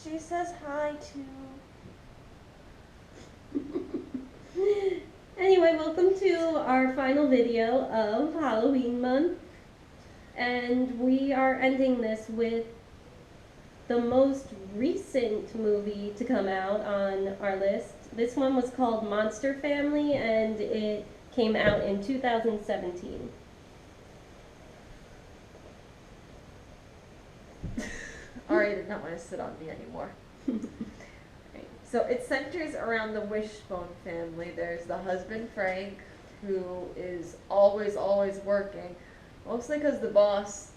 she says hi to. Anyway, welcome to our final video of Halloween month. And we are ending this with the most recent movie to come out on our list. This one was called Monster Family, and it came out in 2017. Ari did not want to sit on me anymore. Right. So it centers around the Wishbone family. There's the husband, Frank, who is always working, mostly because the boss,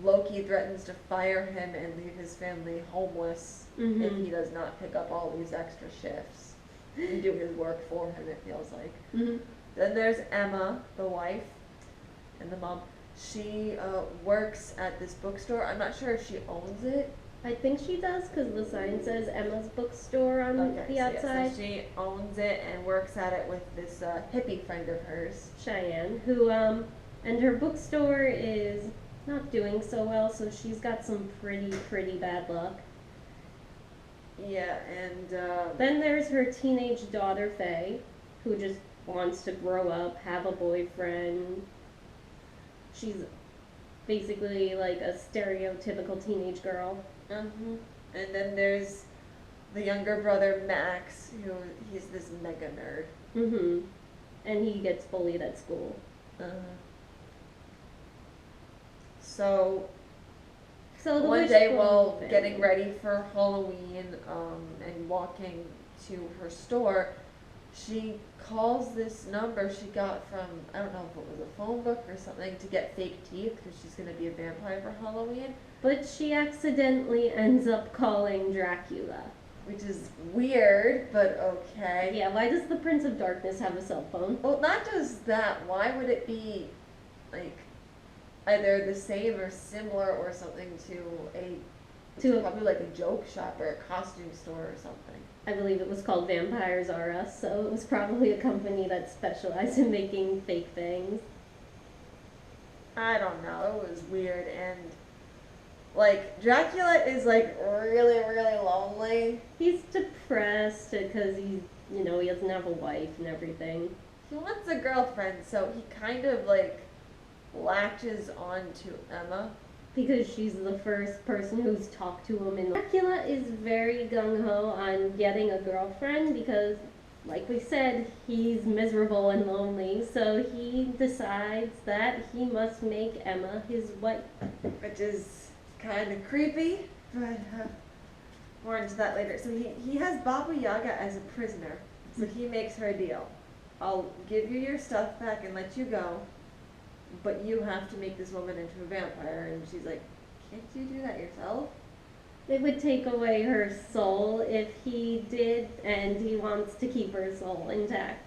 Loki, threatens to fire him and leave his family homeless if he does not pick up all these extra shifts and do his work for him, it feels like. Then there's Emma, the wife, and the mom. She works at this bookstore. I'm not sure if she owns it. I think she does, because the sign says Emma's Bookstore on the outside. Yeah, so she owns it and works at it with this hippie friend of hers, Cheyenne, who, and her bookstore is not doing so well, so she's got some pretty bad luck. Yeah, and then there's her teenage daughter, Faye, who just wants to grow up, have a boyfriend. She's basically like a stereotypical teenage girl. And then there's the younger brother, Max, who he's this mega nerd. And he gets bullied at school. So one day while getting ready for Halloween and walking to her store, she calls this number she got from, I don't know if it was a phone book or something, to get fake teeth because she's going to be a vampire for Halloween. But she accidentally ends up calling Dracula. Which is weird, but okay. Yeah, why does the Prince of Darkness have a cell phone? Well, not just that. Why would it be, like, either the same or similar or something to probably like a joke shop or a costume store or something? I believe it was called Vampires R Us, so it was probably a company that specialized in making fake things. I don't know. It was weird. And like, Dracula is like really lonely. He's depressed because he doesn't have a wife and everything. He wants a girlfriend, so he kind of like latches on to Emma. Because she's the first person who's talked to him. Dracula is very gung-ho on getting a girlfriend because, like we said, he's miserable and lonely. So he decides that he must make Emma his wife. Which is kind of creepy, but more into that later. So he has Baba Yaga as a prisoner. So he makes her a deal. I'll give you your stuff back and let you go, but you have to make this woman into a vampire. And she's like, can't you do that yourself? It would take away her soul if he did, and he wants to keep her soul intact.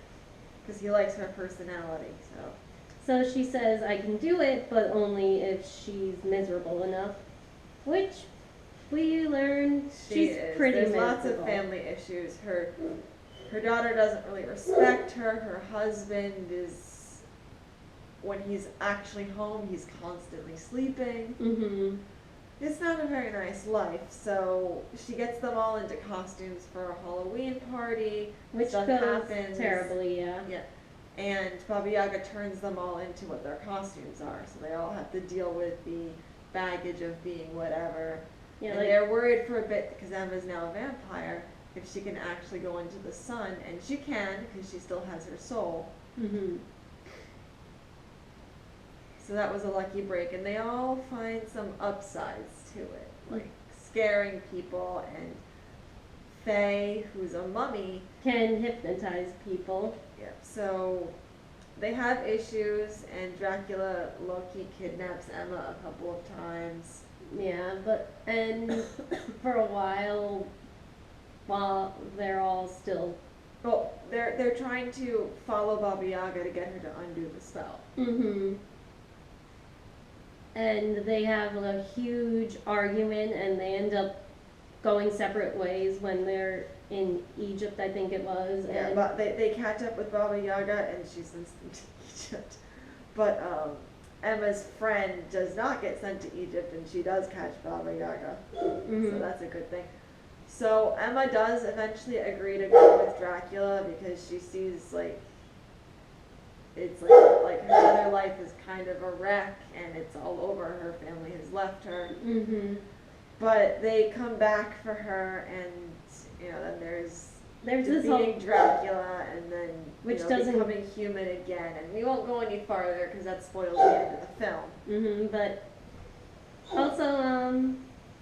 Because he likes her personality, So she says, I can do it, but only if she's miserable enough. Which we learned she's pretty There's miserable. lots of family issues. Her daughter doesn't really respect her. Her husband is, when he's actually home, he's constantly sleeping. It's not a very nice life, so she gets them all into costumes for a Halloween party. Which goes happens terribly, yeah. And Baba Yaga turns them all into what their costumes are, so they all have to deal with the baggage of being whatever. Yeah, and they're worried for a bit because Emma's now a vampire, if she can actually go into the sun, and she can because she still has her soul. So that was a lucky break, and they all find some upsides to it, like scaring people, and Faye, who's a mummy, can hypnotize people. So they have issues, and Dracula low-key kidnaps Emma a couple of times. Yeah, and for a while they're all still... Well, they're trying to follow Baba Yaga to get her to undo the spell. And they have a huge argument, and they end up going separate ways when they're in Egypt, I think it was. Yeah, but they catch up with Baba Yaga, and she sends them to Egypt. But Emma's friend does not get sent to Egypt, and she does catch Baba Yaga. So that's a good thing. So Emma does eventually agree to go with Dracula because she sees it's like her other life is kind of a wreck and it's all over. Her family has left her. Mm-hmm. But they come back for her, and then there's this defeating Dracula, and then which doesn't becoming human again. And we won't go any farther because that spoils the end of the film. Mm-hmm. But also,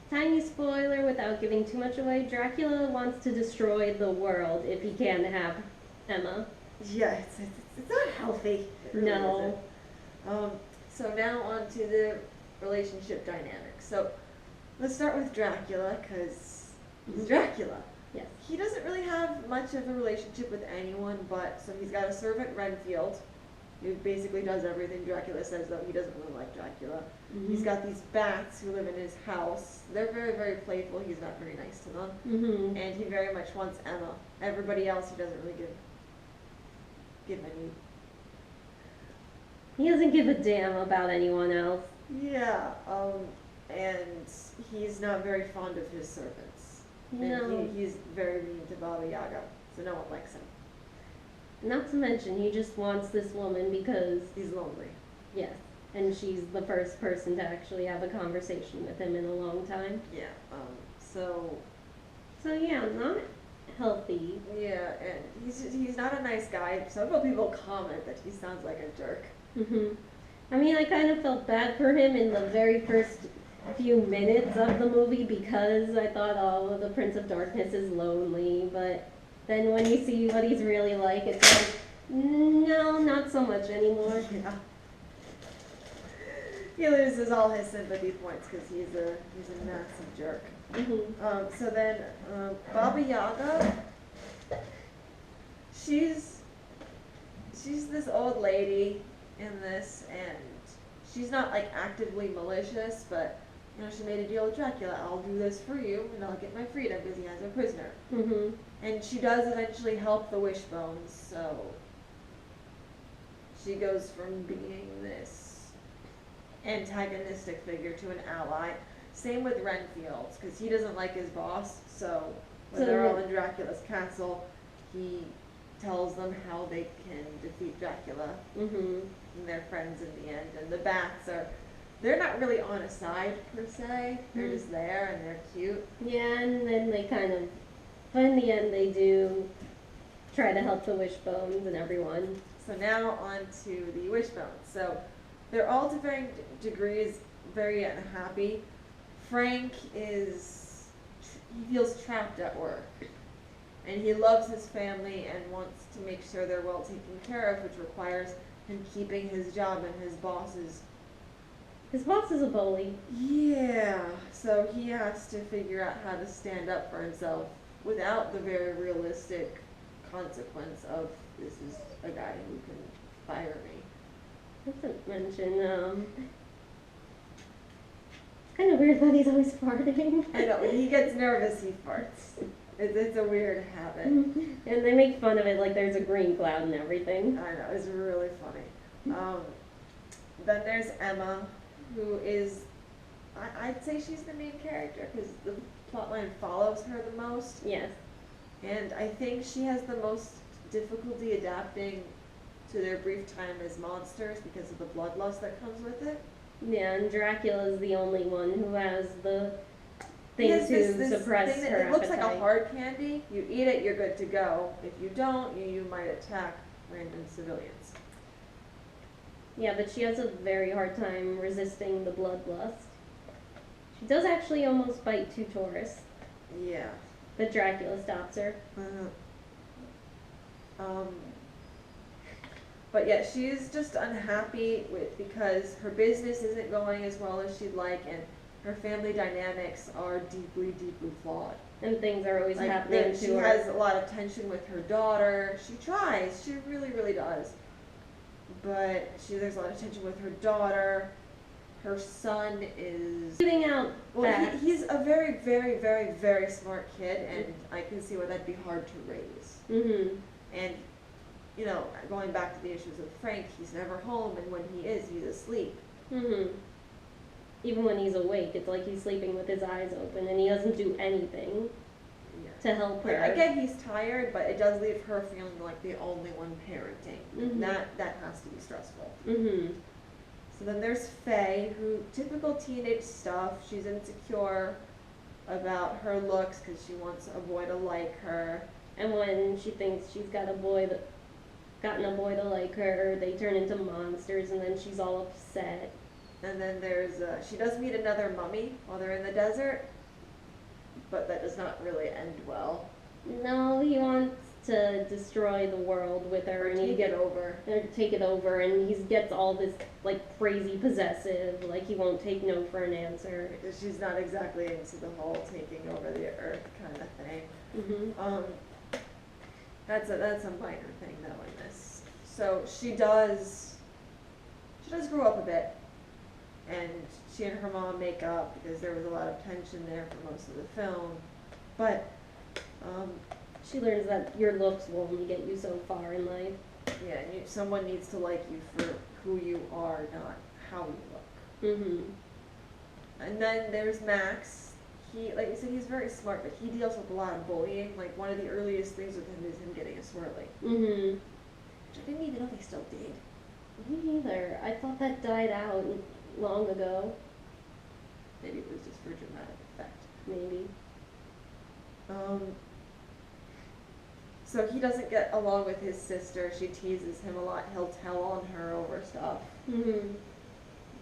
tiny spoiler without giving too much away: Dracula wants to destroy the world if he can have Emma. Yeah, it's not healthy. Really no. So now on to the relationship dynamics. So let's start with Dracula, because he's Dracula. Yes. He doesn't really have much of a relationship with anyone, so he's got a servant, Renfield, who basically does everything Dracula says, though he doesn't really like Dracula. Mm-hmm. He's got these bats who live in his house. They're very, very playful. He's not very nice to them. Mm-hmm. And he very much wants Emma. Everybody else he doesn't really give any. He doesn't give a damn about anyone else. Yeah, and he's not very fond of his servants. No. And he's very mean to Baba Yaga, so no one likes him. Not to mention, he just wants this woman because... He's lonely. Yes, and she's the first person to actually have a conversation with him in a long time. Yeah, So yeah, not healthy. Yeah, and he's not a nice guy. Several people comment that he sounds like a jerk. Mm-hmm. I mean, I kind of felt bad for him in the very first few minutes of the movie because I thought, oh, the Prince of Darkness is lonely, but then when you see what he's really like, it's like, no, not so much anymore. Yeah. He loses all his sympathy points because he's a massive jerk. Mm-hmm. So then, Baba Yaga, she's this old lady in this, and she's not like actively malicious, but she made a deal with Dracula. I'll do this for you, and I'll get my freedom because he has a prisoner. Mm-hmm. And she does eventually help the Wishbones, so she goes from being this antagonistic figure to an ally. Same with Renfield, because he doesn't like his boss, so when they're all in Dracula's castle, he tells them how they can defeat Dracula, Mm-hmm. and they're friends in the end. And the bats they're not really on a side, per se. They're just there, and they're cute. Yeah, and then they but in the end they do try to help the Wishbones and everyone. So now on to the Wishbones. So they're all to varying degrees very unhappy. Frank he feels trapped at work. And he loves his family and wants to make sure they're well taken care of, which requires him keeping his job, and his boss is a bully. Yeah, so he has to figure out how to stand up for himself without the very realistic consequence of, this is a guy who can fire me. Not to mention, kind of weird that he's always farting. I know, when he gets nervous, he farts. It's a weird habit. And they make fun of it like there's a green cloud and everything. I know, it's really funny. Then there's Emma, who is, I'd say she's the main character because the plotline follows her the most. Yes. And I think she has the most difficulty adapting to their brief time as monsters because of the bloodlust that comes with it. Yeah, and Dracula's the only one who has the thing to suppress thing her that, it looks appetite. like a hard candy. You eat it, you're good to go. If you don't, you might attack random civilians. Yeah, but she has a very hard time resisting the bloodlust. She does actually almost bite two tourists, Yeah. but Dracula stops her. But yeah, she's just unhappy because her business isn't going as well as she'd like, and her family dynamics are deeply, deeply flawed. And things are always happening to her. She has a lot of tension with her daughter. She tries. She really, really does. But there's a lot of tension with her daughter. Her son is... Giving out facts. He's a very, very, very, very smart kid, and I can see why that'd be hard to raise. Mm-hmm. And, going back to the issues with Frank, he's never home, and when he is, he's asleep. Mm-hmm. Even when he's awake, it's like he's sleeping with his eyes open, and he doesn't do anything. to help her. Like, I get he's tired, but it does leave her feeling like the only one parenting. Mhm. That has to be stressful. Mhm. So then there's Faye, who, typical teenage stuff. She's insecure about her looks because she wants a boy to like her. And when she thinks she's gotten a boy to like her, they turn into monsters, and then she's all upset. And then there's, she does meet another mummy while they're in the desert, but that does not really end well. No, he wants to destroy the world with her, and Take it over. Take it over, and he gets all this like crazy possessive, like he won't take no for an answer. Because she's not exactly into the whole taking over the earth kind of thing. Mhm. That's a minor thing though in this. So she does grow up a bit, and she and her mom make up because there was a lot of tension there for most of the film. But she learns that your looks will only get you so far in life. yeah, someone needs to like you for who you are, not how you look. Mhm. And then there's Max. He, like you said, he's very smart, but he deals with a lot of bullying. Like, one of the earliest things with him is him getting a swirly. Mhm. Which I didn't even know they still did. Me neither. I thought that died out long ago. Maybe it was just for dramatic effect. Maybe. So he doesn't get along with his sister. She teases him a lot. He'll tell on her over stuff. Mhm.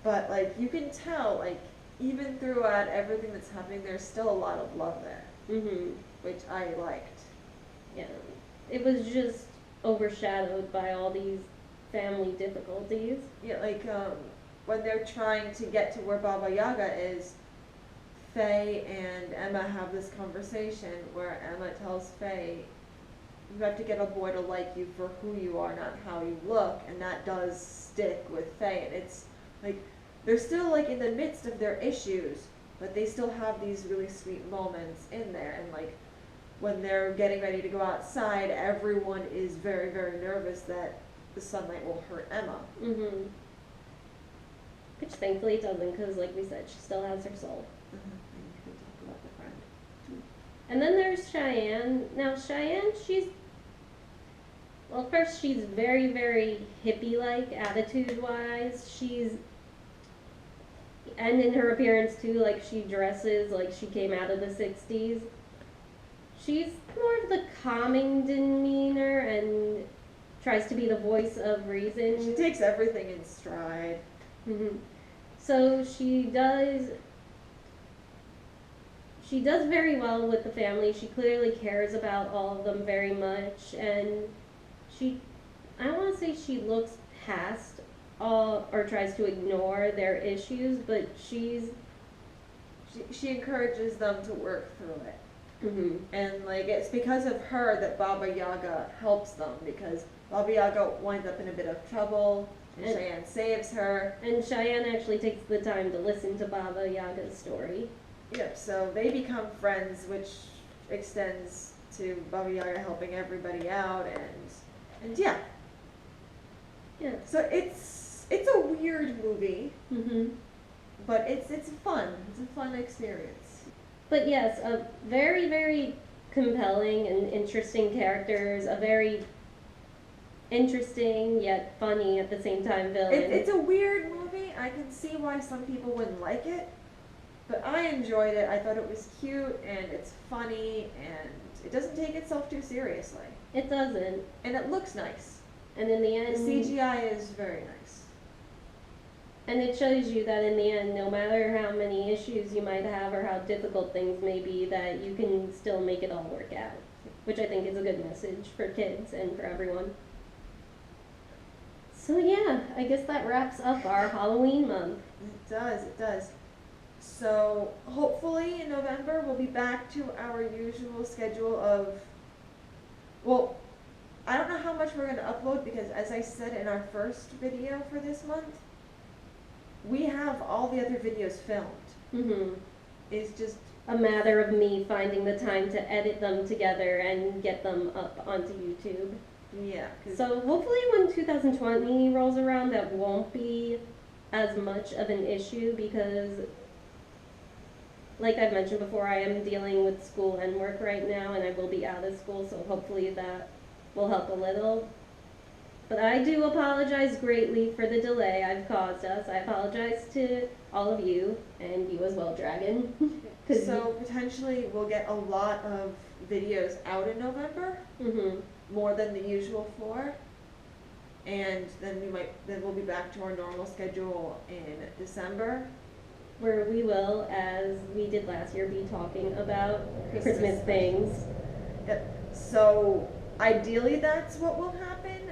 But, like, you can tell, like, even throughout everything that's happening, there's still a lot of love there. Mhm. Which I liked. Yeah. It was just overshadowed by all these family difficulties. Yeah, like, when they're trying to get to where Baba Yaga is, Faye and Emma have this conversation where Emma tells Faye, you have to get a boy to like you for who you are, not how you look, and that does stick with Faye. And it's like, they're still like in the midst of their issues, but they still have these really sweet moments in there. And like, when they're getting ready to go outside, everyone is very, very nervous that the sunlight will hurt Emma. Mhm. Which thankfully it doesn't, because like we said, she still has her soul. And you can talk about the friend. And then there's Cheyenne. Now Cheyenne, well, first she's very, very hippie-like attitude-wise. And in her appearance too, like she dresses like she came out of the 60s. She's more of the calming demeanor and tries to be the voice of reason. She takes everything in stride. Mm-hmm. So she does very well with the family. She clearly cares about all of them very much, and I want to say she looks past all, or tries to ignore their issues, but she encourages them to work through it. Mm-hmm. And like, it's because of her that Baba Yaga helps them, because Baba Yaga winds up in a bit of trouble, and Cheyenne saves her. And Cheyenne actually takes the time to listen to Baba Yaga's story. Yep, so they become friends, which extends to Baba Yaga helping everybody out, and yeah. Yeah. So it's a weird movie, Mm-hmm. but it's fun. It's a fun experience. But yes, a very, very compelling and interesting characters, a very interesting yet funny at the same time villain. It's a weird movie. I can see why some people wouldn't like it, but I enjoyed it. I thought it was cute, and it's funny, and it doesn't take itself too seriously. It doesn't. And it looks nice. And in the The end, CGI is very nice. and it shows you that in the end, no matter how many issues you might have or how difficult things may be, that you can still make it all work out, which I think is a good message for kids and for everyone. So yeah, I guess that wraps up our Halloween month. It does, it does. So hopefully in November we'll be back to our usual schedule of, well, I don't know how much we're going to upload, because as I said in our first video for this month, we have all the other videos filmed. Mm-hmm. It's just A matter of me finding the time to edit them together and get them up onto YouTube. yeah. So hopefully when 2020 rolls around, that won't be as much of an issue, because like I've mentioned before, I am dealing with school and work right now, and I will be out of school, so hopefully that will help a little. But I do apologize greatly for the delay I've caused us. I apologize to all of you, and you as well, Dragon. So potentially we'll get a lot of videos out in November, more than the usual 4. And then we'll be back to our normal schedule in December. Where we will, as we did last year, be talking about Christmas things. Yep. So ideally that's what will happen.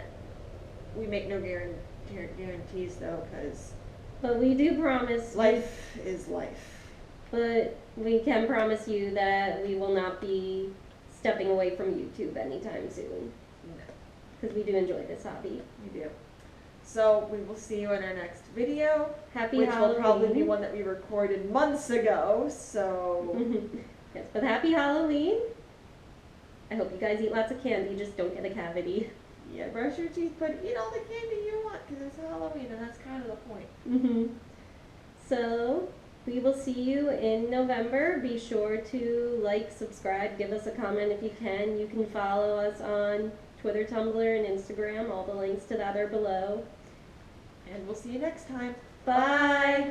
We make no guarantees though, because But we do promise. Life is life. But we can promise you that we will not be stepping away from YouTube anytime soon. No. Because we do enjoy this hobby. We do. So we will see you in our next video. Happy Halloween. Which will probably be one that we recorded months ago, so. Yes, but happy Halloween. I hope you guys eat lots of candy, just don't get a cavity. Yeah, brush your teeth, but eat all the candy you want, because it's Halloween, and that's kind of the point. So, we will see you in November. Be sure to like, subscribe, give us a comment if you can. You can follow us on Twitter, Tumblr, and Instagram. All the links to that are below. And we'll see you next time. Bye.